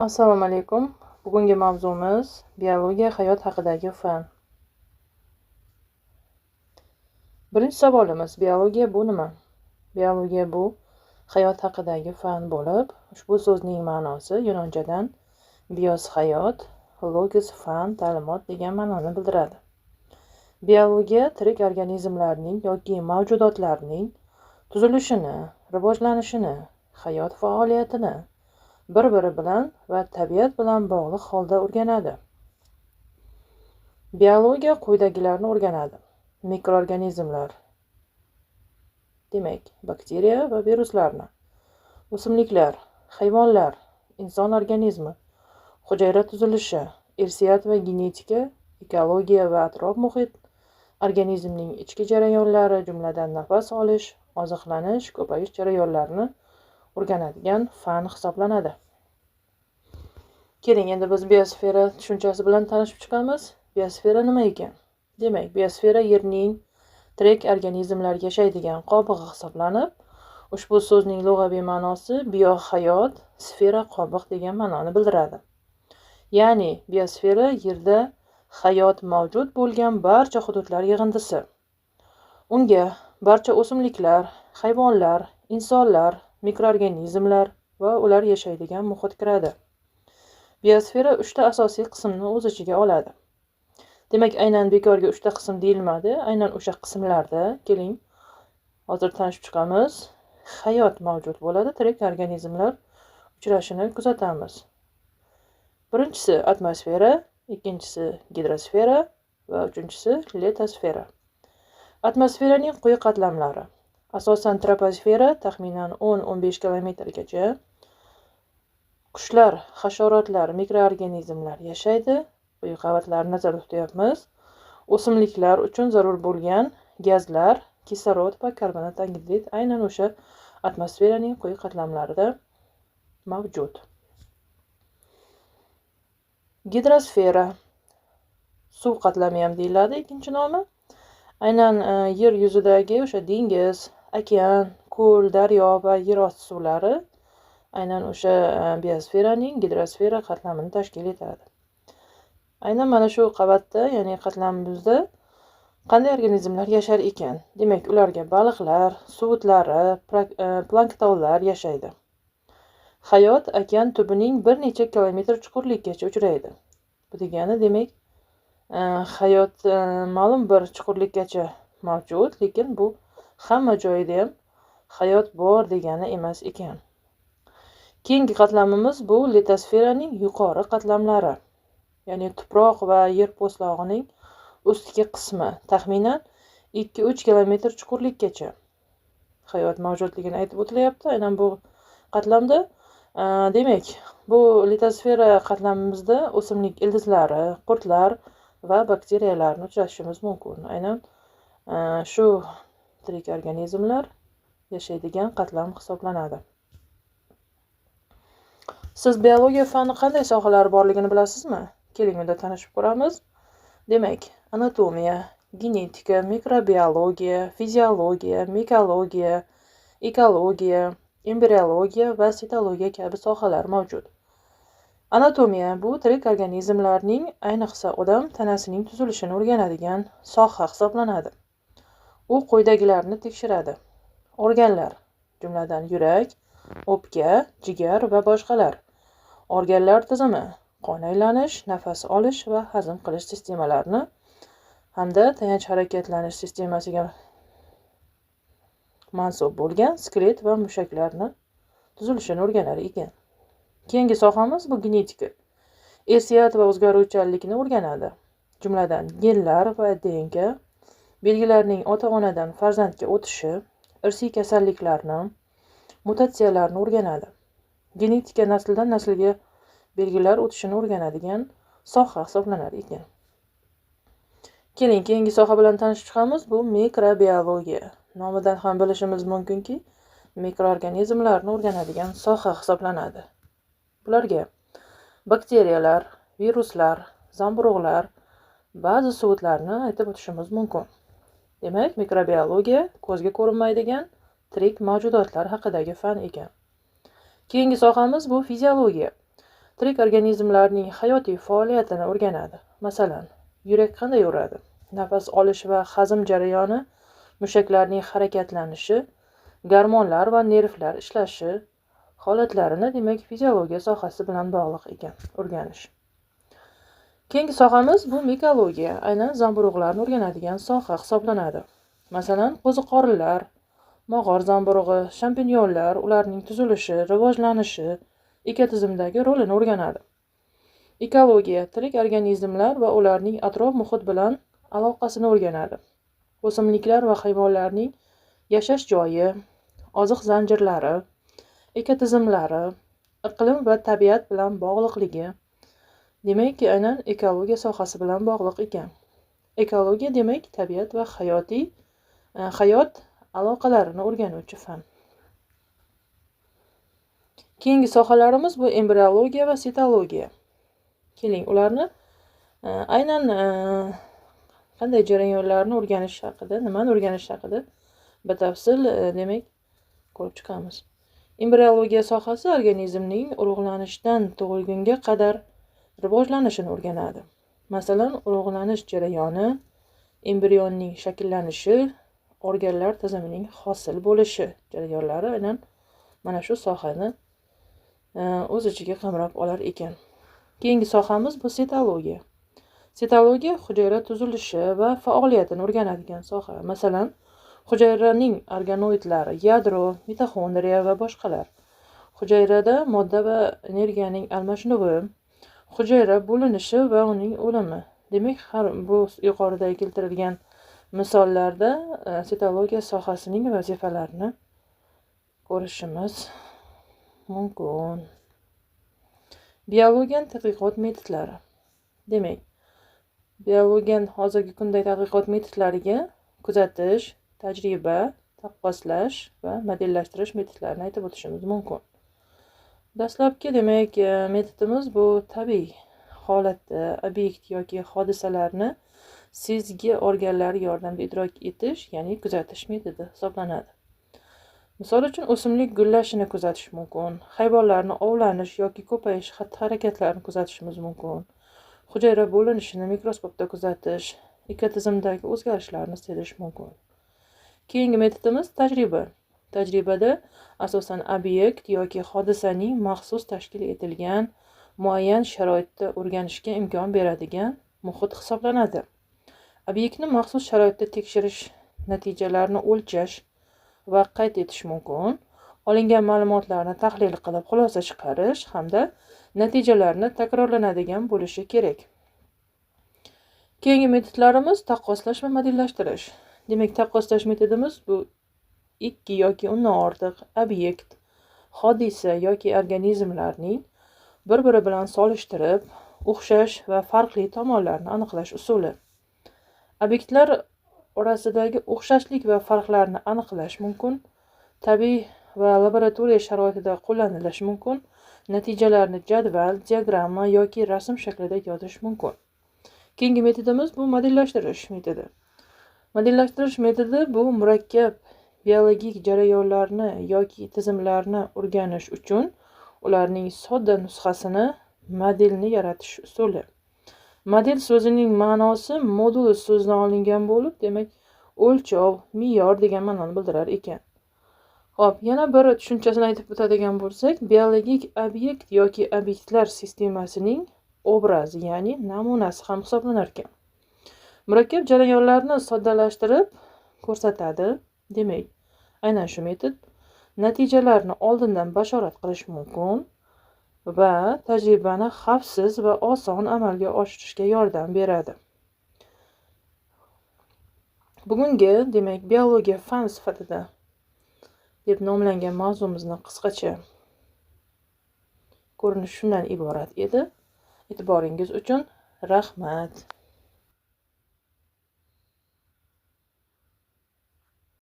Assalomu alaykum. Bugungi mavzumiz biologiya hayot haqidagi fan. Birinchi savolimiz: biologiya bu nima? Biologiya bu hayot haqidagi fan bo'lib, ushbu so'zning ma'nosi yunonchadan bios hayot, logos fan, ta'limot degan ma'noni bildiradi. Biologiya tirik organizmlarning yoki mavjudotlarning tuzilishini, rivojlanishini, hayot faoliyatini bir-biri bilan va tabiat bilan bog'liq holda o'rganadi. Biologiya quyidagilarni o'rganadi: mikroorganizmlar, demak, bakteriya va viruslarni, o'simliklar, hayvonlar, inson organizmi, hujayra tuzilishi, irsiyat va genetika, ekologiya va atrof muhit, organizmning ichki jarayonlari, jumladan nafas olish, oziqlanish, ko'payish jarayonlarini o'rganadigan fan hisoblanadi. Keling, endi biz biosfera tushunchasi bilan tanishib chiqamiz. Biosfera nima ekan? Demak, biosfera Yerning tirik organizmlar yashaydigan qobig'i hisoblanib, ushbu so'zning lug'aviy ma'nosi biohayot, sfera qobiq degan ma'noni bildiradi. Ya'ni, biosfera Yerda hayot mavjud bo'lgan barcha hududlar yig'indisi. Unga barcha o'simliklar, hayvonlar, insonlar, mikroorganizmlar va ular yashaydigan muhit kiradi. Biosfera 3 ta asosiy qismni o'z ichiga oladi. Demak, aynan bekorga 3 ta qism deyilmadi. Aynan o'sha qismlarda, keling, hozir tanishib chiqamiz. Hayot mavjud bo'ladi, tirik organizmlar uchrashini kuzatamiz. Birinchisi atmosfera, ikkinchisi gidrosfera va uchinchisi litosfera. Atmosferaning quyi qatlamlari asosan troposfera, taxminan 10-15 kilometrgacha. Qushlar, hasharotlar, mikroorganizmlar yashaydi. Quyi qavatlarni nazarda tutyapmiz. O'simliklar uchun zarur bo'lgan gazlar, kislorod va karbonat angidrid aynan o'sha atmosferaning quyi qatlamlarida mavjud. Gidrosfera, suv qatlami ham deyiladi ikkinchi nomi. Aynan yer yuzidagi o'sha dengiz, okean, ko'l, daryo va yer osti suvlari aynan o'sha biosferaning gidrosfera qatlamini tashkil etadi. Aynan mana shu qavatda, ya'ni qatlamimizda qanday organizmlar yashar ekan? Demak, ularga baliqlar, suvutlari, planktonlar yashaydi. Hayot okean tubining bir necha kilometr chuqurlikkacha uchraydi. Bu degani, demak, hayot ma'lum bir chuqurlikkacha mavjud, lekin bu hamma joyda ham hayot bor degani emas ekan. Keyingi qatlamimiz bu litosferaning yuqori qatlamlari, ya'ni tuproq va yer po'stlog'ining ustki qismi, taxminan 2-3 kilometr chuqurlikkacha hayot mavjudligini aytib o'tilyapti. Aynan bu qatlamda, demak, bu litosfera qatlamimizda o'simlik ildizlari, qurtlar va bakteriyalarni uchratishimiz mumkin. Aynan shu tirik organizmlar yashaydigan qatlam hisoblanadi. Siz biologiya fani qanday sohalari borligini bilasizmi? Keling, unda tanishib ko'ramiz. Demak, anatomiya, genetika, mikrobiologiya, fiziologiya, mikologiya, ekologiya, embriologiya va sitologiya kabi sohalar mavjud. Anatomiya bu tirik organizmlarning, ayniqsa odam tanasining tuzilishini o'rganadigan soha hisoblanadi. U quyidagilarni tekshiradi: organlar, jumladan yurak, o'pka, jigar va boshqalar. Organlar tizimi qon aylanish, nafas olish va hazm qilish sistemalarini hamda tayanch harakatlanish sistemasiga mansub bo'lgan skelet va mushaklarni tuzilishini o'rganar ekan. Keyingi sohamiz bu genetika. Irsiyat va o'zgaruvchanlikni o'rganadi. Jumladan genlar va DNK, belgilarning ota-onadan farzandga o'tishi, irsiy kasalliklarni, mutatsiyalarni o'rganadi. Genetika nasldan naslga belgilar o'tishini o'rganadigan soha hisoblanar ekan. Keling, keyingi soha bilan tanishib chiqamiz. Bu mikrobiologiya. Nomidan ham bilishimiz mumkinki, mikroorganizmlarni o'rganadigan soha hisoblanadi. Bularga bakteriyalar, viruslar, zamburug'lar, ba'zi suvutlarni aytib o'tishimiz mumkin. Demak, mikrobiologiya ko'zga ko'rinmaydigan tirik mavjudotlar haqidagi fan ekan. Keyingi sohamiz bu fiziologiya. tirik organizmlarning hayotiy faoliyatini o'rganadi. Masalan, yurak qanday uradi, nafas olish va hazm jarayoni, mushaklarning harakatlanishi, gormonlar va nervlar ishlashi holatlarini, demak, fiziologiya sohasi bilan bog'liq ekan o'rganish. Keyingi sohamiz bu mikologiya, aynan zamburug'larni o'rganadigan soha hisoblanadi. Masalan, qo'ziqorinlar, mog'or zamburug'i, shampinyonlar, ularning tuzilishi, rivojlanishi, ekotizimdagi rolini o'rganadi. Ekologiya tirik organizmlar va ularning atrof muhit bilan aloqasini o'rganadi. O'simliklar va hayvonlarning yashash joyi, oziq zanjirlari, ekotizimlari, iqlim va tabiat bilan bog'liqligi. Demak, aynan ekologiya sohasi bilan bog'liq ekan. Ekologiya demak tabiat va hayot aloqalarini o'rganuvchi fan. Keyingi sohalarimiz bu embriologiya va sitologiya. Keling, ularni aynan qanday jarayonlarni o'rganish haqida, nimani o'rganish haqida batafsil demak ko'rib chiqamiz. Embriologiya sohasi organizmning urug'lanishdan tug'ilgunga qadar rivojlanishini o'rganadi. Masalan, urug'lanish jarayoni, embrionning shakllanishi, organlar tizimining hosil bo'lishi jarayonlari aynan mana shu sohani o'z ichiga qamrab olar ekan. Keyingi sohamiz bu sitologiya. Sitologiya hujayra tuzilishi va faoliyatini o'rganadigan soha. Masalan, hujayraning organoidlari, yadro, mitoxondriya va boshqalar. Hujayrada modda va energiyaning almashinuvi, hujayra bo'linishi va uning o'limi. Demak, har bu yuqorida keltirilgan misollarda sitologiya sohasining vazifalarini ko'rishimiz mumkin. Biologiyan tadqiqot metodlari. Demak, biologiyan hozirgi kundagi tadqiqot metodlariga kuzatish, tajriba, taqqoslash va modellashtirish metodlarini aytib o'tishimiz mumkin. Dastlabki demak metodimiz bu tabiiy holatda obyekt yoki hodisalarni sezgi organlari yordamida idrok etish, ya'ni kuzatish metodi hisoblanadi. Misol uchun, o'simlik gullashini kuzatish mumkin, hayvonlarni ovlanish yoki ko'payish xatti-harakatlarini kuzatishimiz mumkin, hujayra bo'linishini mikroskopda kuzatish, ekotizimdagi o'zgarishlarni sezish mumkin. Keyingi metodimiz tajriba. Tajribada asosan obyekt yoki hodisaning maxsus tashkil etilgan muayyan sharoitda o'rganishga imkon beradigan muhit hisoblanadi. Obyektni maxsus sharoitda tekshirish, natijalarini o'lchash va qayd etish mumkin. Olingan ma'lumotlarni tahlil qilib xulosa chiqarish hamda natijalarni takrorlanadigan bo'lishi kerak. Keyingi metodlarimiz taqqoslash va modellashtirish. Demak, taqqoslash metodimiz bu ikki yoki undan ortiq obyekt, hodisa yoki organizmlarning bir-biri bilan solishtirib, o'xshash va farqli tomonlarini aniqlash usuli. Obyektlar orasidagi o'xshashlik va farqlarni aniqlash mumkin. Tabiiy va laboratoriya sharoitida qo'llanilishi mumkin. Natijalarni jadval, diagramma yoki rasm shaklida yozish mumkin. Keyingi metodimiz bu modellashtirish metodi. Modellashtirish metodi bu murakkab biologik jarayonlarni yoki tizimlarni o'rganish uchun ularning sodda nusxasini, modelni yaratish usuli. Model so'zining ma'nosi modul so'zidan olingan bo'lib, demak, o'lchov, me'yor degan ma'noni bildirar ekan. Xo'p, yana bir tushunchasini aytib o'tadigan bo'lsak, biologik obyekt yoki obyektlar sistemasining obrazi, ya'ni namunasi ham hisoblanar ekan. Murakkab jarayonlarni soddalashtirib ko'rsatadi. Demak, aynan shu metod natijalarni oldindan bashorat qilish mumkin va tajribani xavfsiz va oson amalga oshirishga yordam beradi. Bugungi, demak, biologiya fan sifatida deb nomlangan mavzumizni qisqacha ko'rinish shundan iborat edi. E'tiboringiz uchun rahmat.